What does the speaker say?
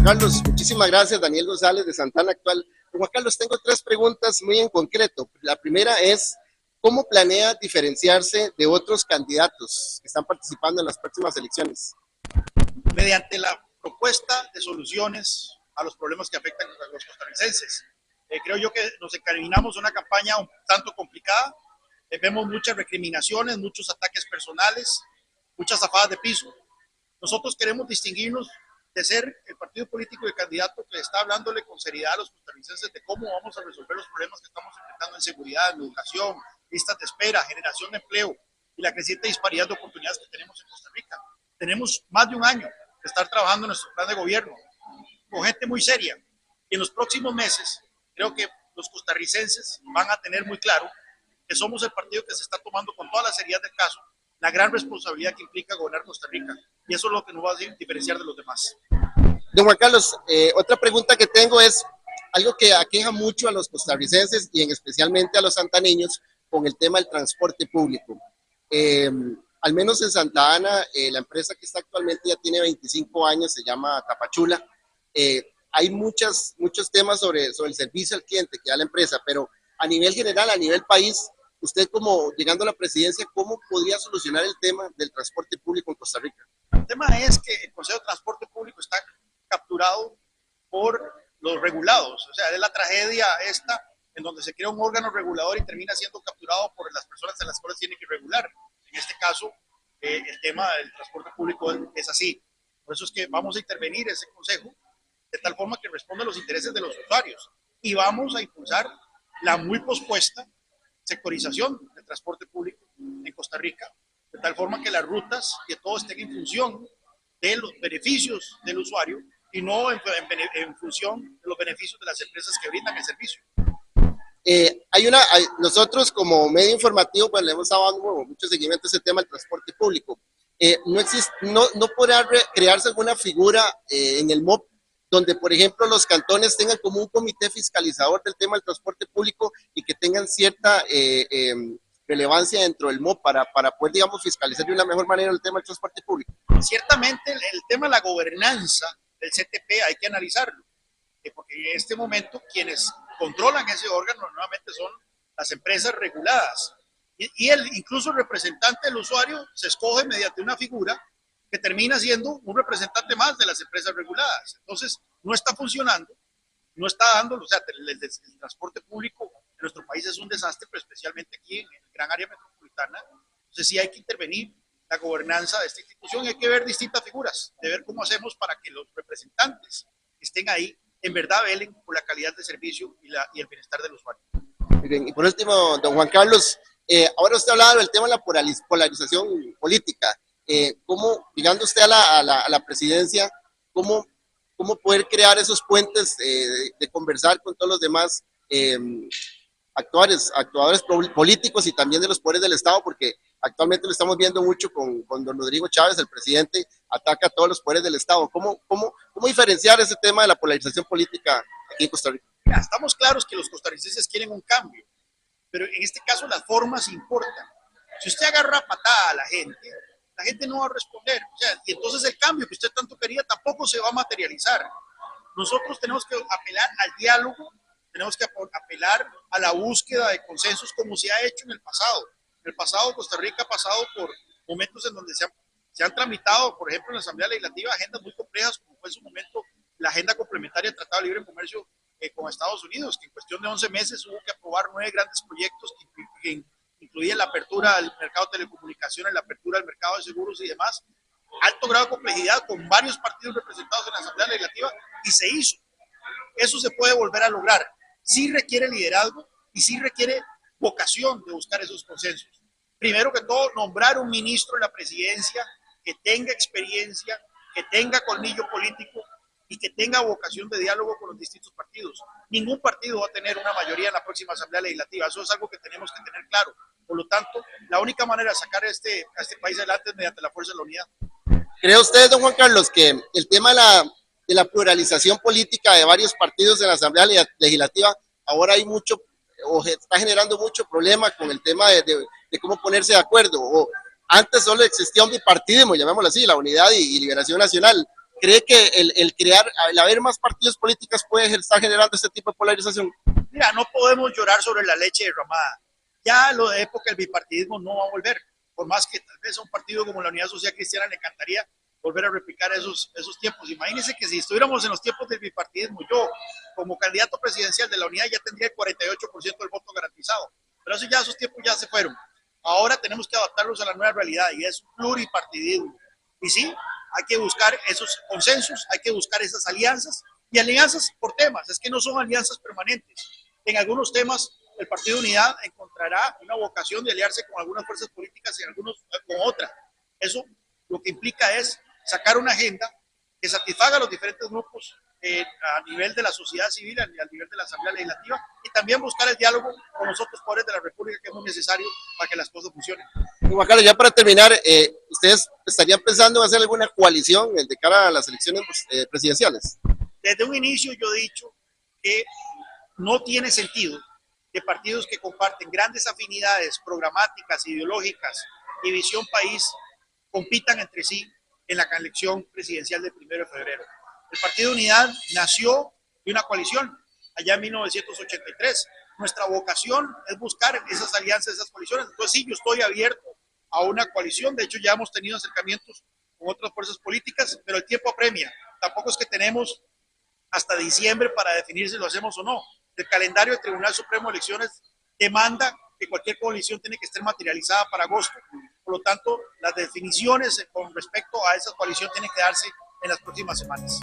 Carlos, muchísimas gracias. Daniel González de Santana Actual. Don Juan Carlos, tengo tres preguntas muy en concreto. La primera es, ¿cómo planea diferenciarse de otros candidatos que están participando en las próximas elecciones? Mediante la propuesta de soluciones a los problemas que afectan a los costarricenses. Creo yo que nos encaminamos a una campaña un tanto complicada. Vemos muchas recriminaciones, muchos ataques personales, muchas zafadas de piso. Nosotros queremos distinguirnos de ser el partido político y el candidato que está hablándole con seriedad a los costarricenses de cómo vamos a resolver los problemas que estamos enfrentando en seguridad, en educación, listas de espera, generación de empleo y la creciente disparidad de oportunidades que tenemos en Costa Rica. Tenemos más de un año de estar trabajando en nuestro plan de gobierno con gente muy seria. Y en los próximos meses, creo que los costarricenses van a tener muy claro que somos el partido que se está tomando con toda la seriedad del caso la gran responsabilidad que implica gobernar Costa Rica. Y eso es lo que nos va a diferenciar de los demás. Don Juan Carlos, otra pregunta que tengo es algo que aqueja mucho a los costarricenses y en especialmente a los santaneños con el tema del transporte público. Al menos en Santa Ana, la empresa que está actualmente ya tiene 25 años, se llama Tapachula. Hay muchos temas sobre el servicio al cliente que da la empresa, pero a nivel general, a nivel país, usted como llegando a la presidencia, ¿cómo podría solucionar el tema del transporte público en Costa Rica? El tema es que el Consejo de Transporte Público está capturado por los regulados, o sea, es la tragedia esta en donde se crea un órgano regulador y termina siendo capturado por las personas en las cuales tiene que regular. En este caso, el tema del transporte público es así. Por eso es que vamos a intervenir ese consejo de tal forma que responda a los intereses de los usuarios y vamos a impulsar la muy pospuesta sectorización del transporte público en Costa Rica, de tal forma que las rutas, que todo estén en función de los beneficios del usuario y no en función de los beneficios de las empresas que brindan el servicio. Nosotros como medio informativo pues le hemos dado mucho seguimiento a ese tema del transporte público. No podrá crearse alguna figura en el MOP donde, por ejemplo, los cantones tengan como un comité fiscalizador del tema del transporte público y que tengan cierta relevancia dentro del MOP para poder, digamos, fiscalizar de una mejor manera el tema del transporte público. Ciertamente el tema de la gobernanza del CTP hay que analizarlo, porque en este momento quienes controlan ese órgano nuevamente son las empresas reguladas y incluso el representante del usuario se escoge mediante una figura que termina siendo un representante más de las empresas reguladas. Entonces, no está funcionando, no está dando, o sea, el transporte público en nuestro país es un desastre, pero especialmente aquí en el gran área metropolitana. Entonces, sí hay que intervenir la gobernanza de esta institución y hay que ver distintas figuras, de ver cómo hacemos para que los representantes que estén ahí en verdad velen por la calidad de servicio y el bienestar del usuario. Bien, y por último, don Juan Carlos, ahora usted ha hablado del tema de la polarización política. ¿Cómo, llegando usted a la presidencia, cómo poder crear esos puentes de conversar con todos los demás actores políticos y también de los poderes del Estado? Porque actualmente lo estamos viendo mucho con don Rodrigo Chávez, el presidente, ataca a todos los poderes del Estado. ¿Cómo diferenciar ese tema de la polarización política aquí en Costa Rica? Estamos claros que los costarricenses quieren un cambio, pero en este caso las formas importan. Si usted agarra a patada a la gente no va a responder. O sea, y entonces el cambio que usted tanto quería tampoco se va a materializar. Nosotros tenemos que apelar al diálogo, tenemos que apelar a la búsqueda de consensos como se ha hecho en el pasado. En el pasado Costa Rica ha pasado por momentos en donde se han tramitado, por ejemplo, en la Asamblea Legislativa, agendas muy complejas, como fue en su momento la agenda complementaria del Tratado de Libre Comercio con Estados Unidos, que en cuestión de 11 meses hubo que aprobar 9 grandes proyectos que incluía la apertura del mercado de telecomunicaciones, la apertura del mercado de seguros y demás, alto grado de complejidad con varios partidos representados en la Asamblea Legislativa y se hizo. Eso se puede volver a lograr. Sí requiere liderazgo y sí requiere vocación de buscar esos consensos. Primero que todo, nombrar un ministro en la presidencia que tenga experiencia, que tenga colmillo político y que tenga vocación de diálogo con los distintos partidos. Ningún partido va a tener una mayoría en la próxima Asamblea Legislativa. Eso es algo que tenemos que tener claro. Por lo tanto, la única manera de sacar a este país adelante es mediante la fuerza de la unidad. ¿Cree usted, don Juan Carlos, que el tema de la pluralización política de varios partidos en la Asamblea Legislativa ahora hay mucho, o está generando mucho problema con el tema de cómo ponerse de acuerdo? O antes solo existía un bipartidismo, llamémoslo así, la Unidad y Liberación Nacional. ¿Cree que el haber más partidos políticos puede estar generando este tipo de polarización? Mira, no podemos llorar sobre la leche derramada. Ya lo de época del bipartidismo no va a volver. Por más que tal vez a un partido como la Unidad Social Cristiana le encantaría volver a replicar esos tiempos. Imagínense que si estuviéramos en los tiempos del bipartidismo, yo como candidato presidencial de la Unidad ya tendría el 48% del voto garantizado. Pero esos tiempos ya se fueron. Ahora tenemos que adaptarlos a la nueva realidad y es pluripartidismo. Y sí, hay que buscar esos consensos, hay que buscar esas alianzas y alianzas por temas. Es que no son alianzas permanentes. En algunos temas el Partido Unidad encontrará una vocación de aliarse con algunas fuerzas políticas y en algunos con otras. Eso lo que implica es sacar una agenda que satisfaga a los diferentes grupos a nivel de la sociedad civil, a nivel de la Asamblea Legislativa, y también buscar el diálogo con los otros poderes de la República, que es muy necesario para que las cosas funcionen. Juan Carlos, ya para terminar, ¿ustedes estarían pensando en hacer alguna coalición de cara a las elecciones presidenciales? Desde un inicio yo he dicho que no tiene sentido que partidos que comparten grandes afinidades programáticas, ideológicas y visión país compitan entre sí en la elección presidencial del 1 de febrero. El Partido Unidad nació de una coalición allá en 1983. Nuestra vocación es buscar esas alianzas, esas coaliciones. Entonces sí, yo estoy abierto a una coalición. De hecho, ya hemos tenido acercamientos con otras fuerzas políticas, pero el tiempo apremia. Tampoco es que tenemos hasta diciembre para definir si lo hacemos o no. El calendario del Tribunal Supremo de Elecciones demanda que cualquier coalición tiene que estar materializada para agosto. Por lo tanto, las definiciones con respecto a esa coalición tienen que darse en las próximas semanas.